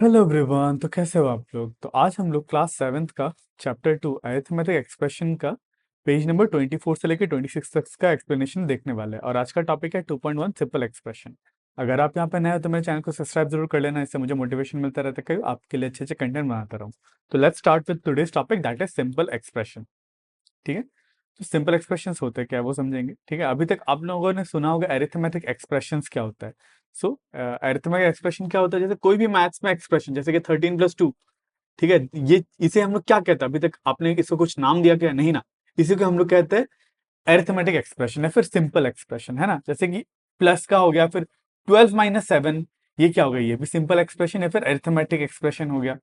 Hello everyone. तो कैसे हो आप लोग? तो आज हम लोग क्लास सेवेंथ का चैप्टर 2 अरिथमेटिक एक्सप्रेशन का पेज नंबर 24 से लेकर 26 तक का एक्सप्लेनेशन देखने वाले हैं। और आज का टॉपिक है 2.1 सिंपल एक्सप्रेशन। अगर आप यहाँ पे नए हो तो मेरे चैनल को सब्सक्राइब जरूर कर लेना, इससे मुझे मोटिवेशन मिलता रहता है कि आपके लिए अच्छे अच्छे कंटेंट बनाता रहूँ। तो let's start with today's topic, that is simple expression. ठीक है, तो सिंपल एक्सप्रेशंस होते हैं क्या वो समझेंगे। ठीक है, अभी तक आप लोगों ने सुना होगा अरिथमेटिक एक्सप्रेशंस क्या होता है। सो अरिथमेटिक एक्सप्रेशन क्या होता है, जैसे कोई भी मैथ्स में एक्सप्रेशन, जैसे कि 13+2। ठीक है, ये इसे हम लोग क्या कहते हैं, अभी तक आपने इसको कुछ नाम दिया क्या? नहीं ना। इसी को हम लोग कहते हैं अरिथमेटिक एक्सप्रेशन या फिर सिंपल एक्सप्रेशन, है ना। जैसे कि प्लस का हो गया, फिर 12 - 7, ये क्या हो गया, ये भी सिंपल एक्सप्रेशन या फिर अरिथमेटिक एक्सप्रेशन हो गया।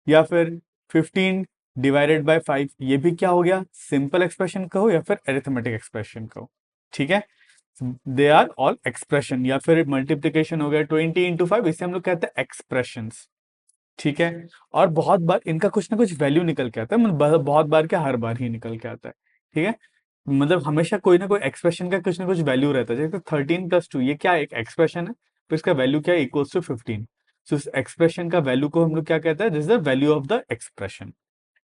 या फिर 15 ÷ 5, ये भी क्या हो गया, सिंपल एक्सप्रेशन कहो या फिर अरिथमेटिक एक्सप्रेशन कहो। ठीक है, दे आर ऑल एक्सप्रेशन। या फिर मल्टीप्लीकेशन हो गया 20 × 5, इसे हम लोग कहते हैं एक्सप्रेशंस। ठीक है, और बहुत बार इनका कुछ ना कुछ वैल्यू निकल के आता है, मतलब बहुत बार क्या, हर बार ही निकल के आता है। ठीक है, मतलब हमेशा कोई ना कोई एक्सप्रेशन का कुछ ना कुछ वैल्यू रहता है। जैसे 13+2, ये क्या एक एक्सप्रेशन है, तो इसका वैल्यू क्या है, इक्वल्स टू 15। सो इस एक्सप्रेशन का वैल्यू को हम लोग क्या कहते हैं, this is the value of the expression.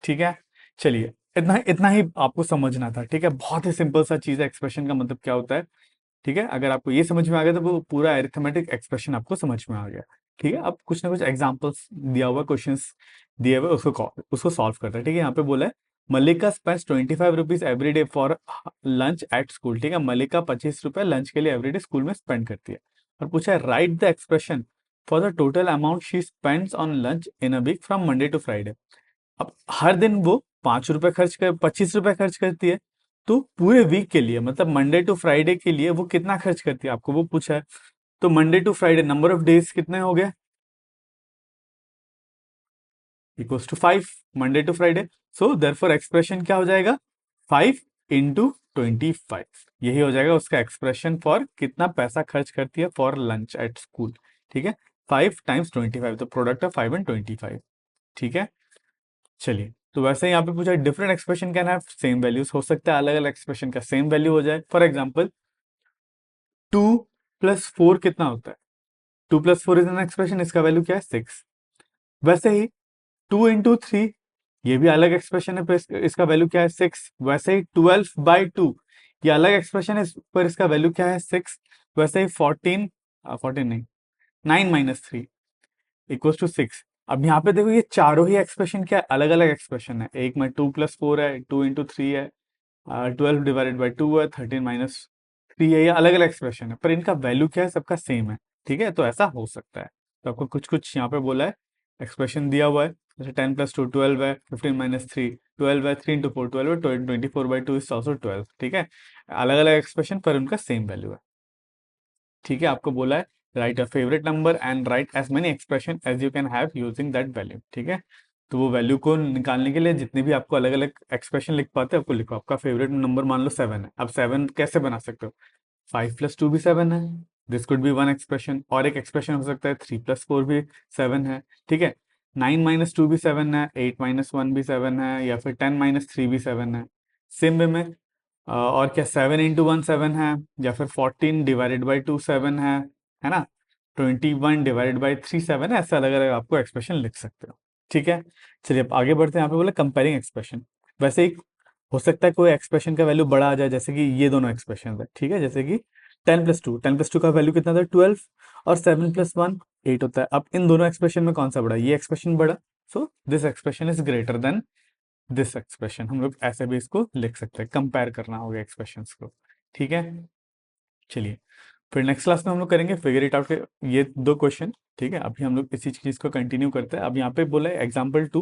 ठीक है, चलिए इतना इतना ही आपको समझना था। ठीक है, बहुत ही सिंपल सा चीज है, एक्सप्रेशन का मतलब क्या होता है। ठीक है, अगर आपको ये समझ में आ गया तो वो पूरा अरिथमेटिक एक्सप्रेशन आपको समझ में आ गया। ठीक है, अब कुछ ना कुछ एग्जांपल्स दिया हुआ, क्वेश्चंस दिए हुए, उसको सॉल्व करता है। ठीक है, यहाँ पे बोला है Mallika spends 25 rupees every day for lunch at school. ठीक है, मल्लिका 25 रुपए लंच के लिए एवरीडे स्कूल में स्पेंड करती है। और पूछा है write the expression for the total amount she spends on lunch in a week from Monday to Friday. अब हर दिन वो 5 रुपए खर्च कर 25 रुपए खर्च करती है, तो पूरे वीक के लिए मतलब मंडे टू फ्राइडे के लिए वो कितना खर्च करती है, आपको वो पूछा है। तो Monday to Friday number of days कितने हो गए, equals to 5, Monday to Friday. So therefore expression क्या हो जाएगा, 5 × 25। यही हो जाएगा उसका एक्सप्रेशन फॉर कितना पैसा खर्च करती है फॉर लंच एट स्कूल। ठीक है, 5 × 25, तो प्रोडक्ट ऑफ 5 × 25। ठीक है, चलिए तो वैसे ही यहाँ पे पूछा different expression can have same values, हो सकता है अलग अलग एक्सप्रेशन का सेम वैल्यू हो जाए। फॉर एग्जांपल 2+4 कितना होता है, 2+4 इज एन एक्सप्रेशन, इसका वैल्यू क्या है, 6। वैसे ही 2 × 3, ये भी अलग एक्सप्रेशन है, पर इसका वैल्यू क्या है, 6। वैसे ही 12/2, ये अलग एक्सप्रेशन है, पर इसका वैल्यू क्या है, 6। वैसे ही 14 नहीं, 9 - 3 इक्वल्स टू 6। अब यहाँ पे देखो ये चारों ही एक्सप्रेशन क्या अलग अलग एक्सप्रेशन है, एक में 2+4 है, 2 × 3 है, 12 ÷ 2 है, 13 - 3 है, ये अलग अलग एक्सप्रेशन है, पर इनका वैल्यू क्या है, सबका सेम है। ठीक है, तो ऐसा हो सकता है। तो आपको कुछ कुछ यहाँ पे बोला है, एक्सप्रेशन दिया हुआ है, जैसे 10+2 12 है, 15 - 3 12 है, 3 × 4 12 है, 24/2 इज ऑल्सो 12। ठीक है, अलग अलग एक्सप्रेशन पर उनका सेम वैल्यू है। ठीक है, आपको बोला है write a favourite number and write as many expression as you can have using that value. ठीक है, तो वो वैल्यू को निकालने के लिए जितने भी आपको अलग अलग एक्सप्रेशन लिख पाते हैं आपको लिखो। आपका फेवरेट नंबर मान लो 7 है, अब 7 कैसे बना सकते हो, 5+2 भी 7 है, this could be one expression. और एक एक्सप्रेशन हो सकता है 3+4 भी 7 है। ठीक है, 9 - 2 भी 7 है, 8 - 1 भी 7 है, या फिर 10 - 3 भी 7 है। सेम वे में और क्या, 7 × 1 7 है, या फिर 14 ÷ 2 7 है ना, 21 ÷ 3 7 है। ऐसे अलग अलग आपको एक्सप्रेशन लिख सकते हो। ठीक है, चलिए अब आगे बढ़ते हैं। यहाँ पे बोले कंपेयरिंग एक्सप्रेशन। वैसे ही हो सकता है कोई एक्सप्रेशन का वैल्यू बड़ा आ जाए, जैसे कि ये दोनों एक्सप्रेशन है। ठीक है, जैसे कि 10+2 का वैल्यू कितना था, 12, और 7+1 8 होता है। अब इन दोनों एक्सप्रेशन में कौन सा बड़ा, ये एक्सप्रेशन बड़ा, so this expression is greater than this expression. हम लोग ऐसे भी इसको लिख सकते हैं, कंपेयर करना होगा एक्सप्रेशंस को। ठीक है, चलिए फिर नेक्स्ट क्लास में हम लोग करेंगे फिगर इट आउट के ये दो क्वेश्चन। ठीक है, अभी हम लोग इसी चीज को कंटिन्यू करते हैं। अब यहाँ पे बोला है एग्जाम्पल 2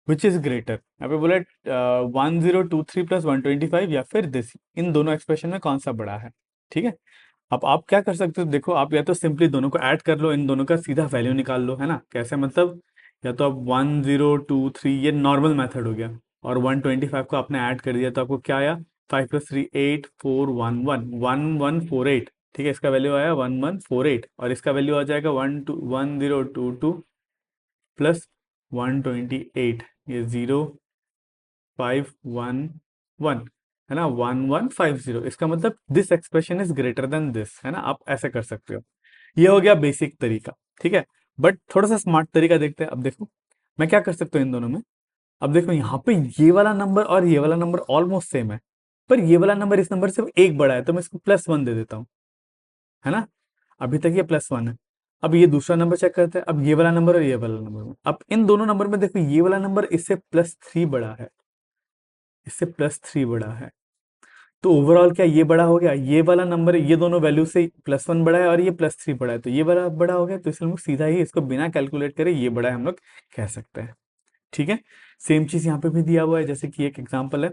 विच इज ग्रेटर, यहाँ पे बोला है 1023 + 125 या फिर दिस, इन दोनों एक्सप्रेशन में कौन सा बड़ा है। ठीक है, अब आप क्या कर सकते हो, देखो आप या तो सिंपली दोनों को ऐड कर लो, इन दोनों का सीधा वैल्यू निकाल लो, है ना। कैसे मतलब, या तो आप 1023, ये नॉर्मल मेथड हो गया, और 125 को आपने ऐड कर दिया, तो आपको क्या आया, 5+3 8 4 1 1 1148। ठीक है, इसका वैल्यू आया 1148, और इसका वैल्यू आ जाएगा 1022 प्लस 128, ये 0511, है ना, 1150। इसका मतलब this expression is greater than this, है ना। आप ऐसे कर सकते हो, ये हो गया बेसिक तरीका। ठीक है, बट थोड़ा सा स्मार्ट तरीका देखते हैं। अब देखो मैं क्या कर सकता हूँ इन दोनों में। अब देखो यहाँ पे ये वाला नंबर और ये वाला नंबर ऑलमोस्ट सेम है, पर ये वाला नंबर इस नंबर से एक बड़ा है, तो मैं इसको +1 दे देता हूँ, है ना। अभी तक ये +1 है। अब ये दूसरा नंबर चेक करते हैं। अब ये वाला नंबर और ये वाला नंबर में, अब इन दोनों नंबर में देखो ये वाला नंबर इससे +3 बड़ा है, इससे +3 बड़ा है। तो ओवरऑल क्या ये बड़ा हो गया, ये वाला नंबर ये दोनों वैल्यू से +1 बड़ा है और ये +3 बड़ा है, तो ये बड़ा बड़ा हो गया। तो इसलिए हम लोग सीधा ही इसको बिना कैलकुलेट करे ये बड़ा है हम लोग कह सकते हैं। ठीक है, सेम चीज यहाँ पे भी दिया हुआ है, जैसे कि एक एग्जांपल है।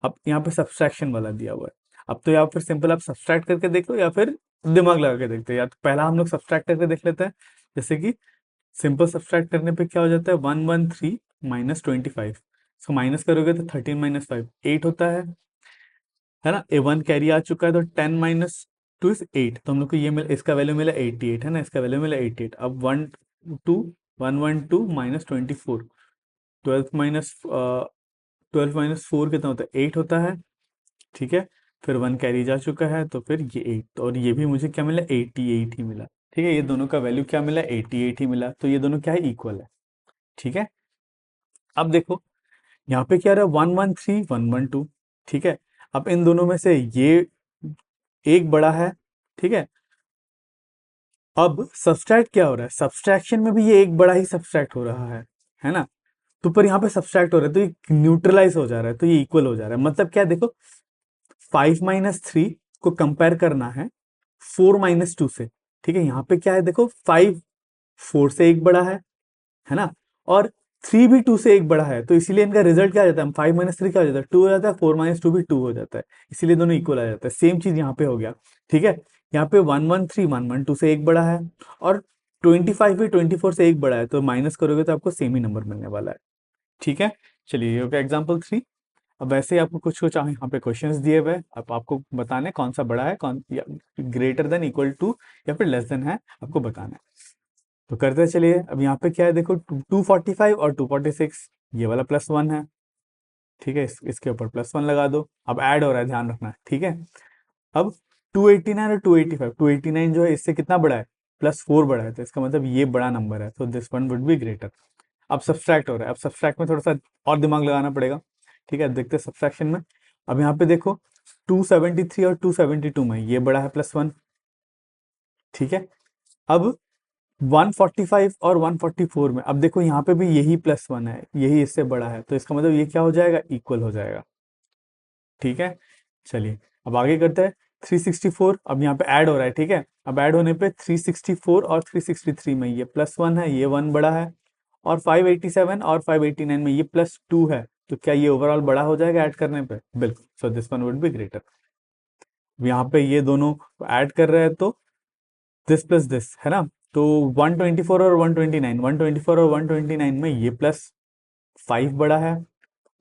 अब यहाँ पे सब्सट्रैक्शन वाला दिया हुआ है। अब तो या फिर सिंपल आप सब्सट्रैक्ट करके देख लो या फिर दिमाग लगा के देखते हैं। या तो पहला हम लोग सब्सट्रैक्ट करके देख लेते हैं। जैसे कि सिंपल सब्सट्रैक्ट करने पे क्या हो जाता है, 113 माइनस 25, इसको माइनस करोगे तो 13 - 5 8 होता है ना। A1 कैरी आ चुका है, तो 10 - 2 इज 8, तो हम लोग को ये मिल इसका वैल्यू मिला 88, है ना, इसका वैल्यू मिला 88। अब 112 माइनस 24, 12 - 4 कितना होता है, 8 होता है। ठीक है, फिर 1 कैरी जा चुका है, तो फिर ये 8, और ये भी मुझे क्या मिला, 88 ही मिला। ठीक है, ये दोनों का वैल्यू क्या मिला, 88 ही मिला, तो ये दोनों क्या है, इक्वल है। ठीक है, अब देखो यहाँ पे क्या रहा है, 113 112। ठीक है, अब इन दोनों में से ये एक बड़ा है। ठीक है, अब सब्सट्रैक्ट क्या हो रहा है, सब्सट्रैक्शन में भी ये एक बड़ा ही सब्सट्रैक्ट हो रहा है ना। तो पर यहाँ पे सब्सट्रैक्ट हो रहा है, तो ये न्यूट्रलाइज हो जा रहा है, तो ये इक्वल हो जा रहा है। मतलब क्या, देखो 5 - 3 को कंपेयर करना है 4 - 2 से। ठीक है, यहाँ पे क्या है, देखो 5 4 से एक बड़ा है ना, और 3 भी 2 से एक बड़ा है, तो इसीलिए इनका रिजल्ट क्या आ जाता है, 5 - 3 क्या हो जाता है, 2 हो जाता है, 4 - 2 भी 2 हो जाता है, इसीलिए दोनों इक्वल आ जाता है। सेम चीज यहाँ पे हो गया। ठीक है, यहाँ पे 113 112 से एक बड़ा है, और 25 भी 24 से एक बड़ा है, तो माइनस करोगे तो आपको सेम ही नंबर मिलने वाला है। ठीक है, चलिए ये हो गया एग्जाम्पल 3। अब वैसे ही आपको कुछ कुछ यहाँ पे क्वेश्चंस दिए हुए हैं, अब आपको बताना है कौन सा बड़ा है, कौन ग्रेटर देन इक्वल टू या फिर लेस देन है, आपको बताना है। तो करते चलिए। अब यहाँ पे क्या है, देखो 245 और 246, ये वाला +1 है। ठीक है, इसके ऊपर +1 लगा दो। अब ऐड हो रहा है, ध्यान रखना। ठीक है, अब 289 और 285, 289 जो है इससे कितना बड़ा है, +4 बड़ा है, तो इसका मतलब ये बड़ा नंबर है, तो this one would be greater. अब सब्सट्रैक्ट हो रहा है, अब सब्सट्रैक्ट में थोड़ा सा और दिमाग लगाना पड़ेगा। ठीक है, देखते हैं सब्सट्रैक्शन में। अब यहाँ पे देखो 273 और 272 में ये बड़ा है +1। ठीक है, अब 145 और 144 में, अब देखो यहाँ पे भी यही +1 है, यही इससे बड़ा है, तो इसका मतलब ये क्या हो जाएगा, इक्वल हो जाएगा। ठीक है, चलिए अब आगे करते हैं। 364, अब यहाँ पे ऐड हो रहा है। ठीक है, अब ऐड होने पे 364 और 363 में ये +1 है, ये 1 बड़ा है, और 587 और 589 में ये +2 है, तो क्या ये ओवरऑल बड़ा हो जाएगा ऐड करने पे, बिल्कुल। So this one would be greater. यहाँ पे ये दोनों ऐड कर रहे हैं, तो दिस प्लस दिस, है ना। तो 124 और 129, 124 और 129 में ये +5 बड़ा है,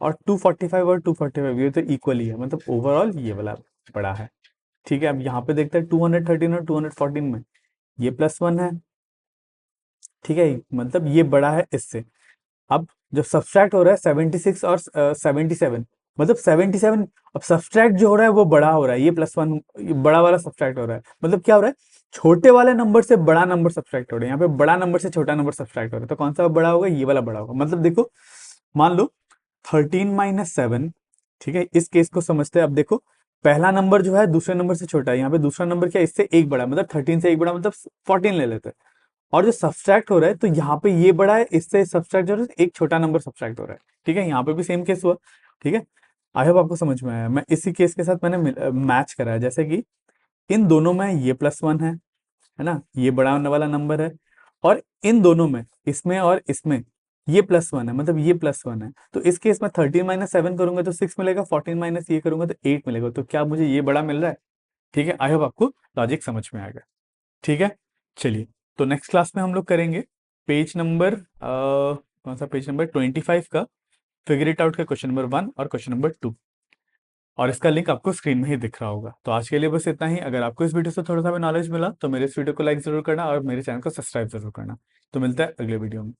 और 245 और 245 ये तो इक्वल ही है, मतलब ओवरऑल ये वाला बड़ा है। ठीक है, अब यहाँ पे देखते हैं 213 और 214 में ये +1 है। ठीक है, मतलब ये बड़ा है इससे। अब जब सब्सट्रैक्ट हो रहा है 76 और 77, मतलब 77, अब सब्सट्रैक्ट जो हो रहा है वो बड़ा हो रहा है, ये +1 बड़ा वाला सब्सट्रैक्ट हो रहा है, मतलब क्या हो रहा है, छोटे वाले नंबर से बड़ा नंबर सब्सट्रैक्ट हो रहा है, यहाँ पे बड़ा नंबर से छोटा नंबर सब्सट्रैक्ट हो रहा है, तो कौन सा बड़ा होगा, ये वाला बड़ा होगा। मतलब देखो मान लो 13 - 7। ठीक है, इस केस को समझते हैं। अब देखो पहला नंबर जो है दूसरे नंबर से छोटा है, यहाँ पे दूसरा नंबर क्या इससे एक बड़ा, मतलब 13 से एक बड़ा, मतलब 14 ले लेते हैं। और जो सब्सट्रैक्ट हो रहा है, तो यहाँ पे ये बड़ा है, इससे सब्सट्रैक्ट हो रहा है, एक छोटा नंबर सब्सट्रैक्ट हो रहा है। ठीक है, यहाँ पे भी सेम केस हुआ। ठीक है, आई होप आपको समझ में आया। मैं इसी केस के साथ मैंने मैच करा है, जैसे कि इन दोनों में ये +1 है ना, ये बड़ा होने वाला नंबर है, और इन दोनों में, इसमें और इसमें ये +1 है, मतलब ये +1 है। तो इस केस में 13 - 7 करूंगा तो 6 मिलेगा, 14 माइनस ये करूंगा तो 8 मिलेगा, तो क्या मुझे ये बड़ा मिल रहा है। ठीक है, आई होप आपको लॉजिक समझ में आएगा। ठीक है, चलिए तो नेक्स्ट क्लास में हम लोग करेंगे पेज नंबर कौन सा, पेज नंबर 25 का फिगर इट आउट का क्वेश्चन नंबर 1 और क्वेश्चन नंबर 2, और इसका लिंक आपको स्क्रीन में ही दिख रहा होगा। तो आज के लिए बस इतना ही। अगर आपको इस वीडियो से थोड़ा सा भी नॉलेज मिला तो मेरे इस वीडियो को लाइक जरूर करना और मेरे चैनल को सब्सक्राइब जरूर करना। तो मिलता है अगले वीडियो में।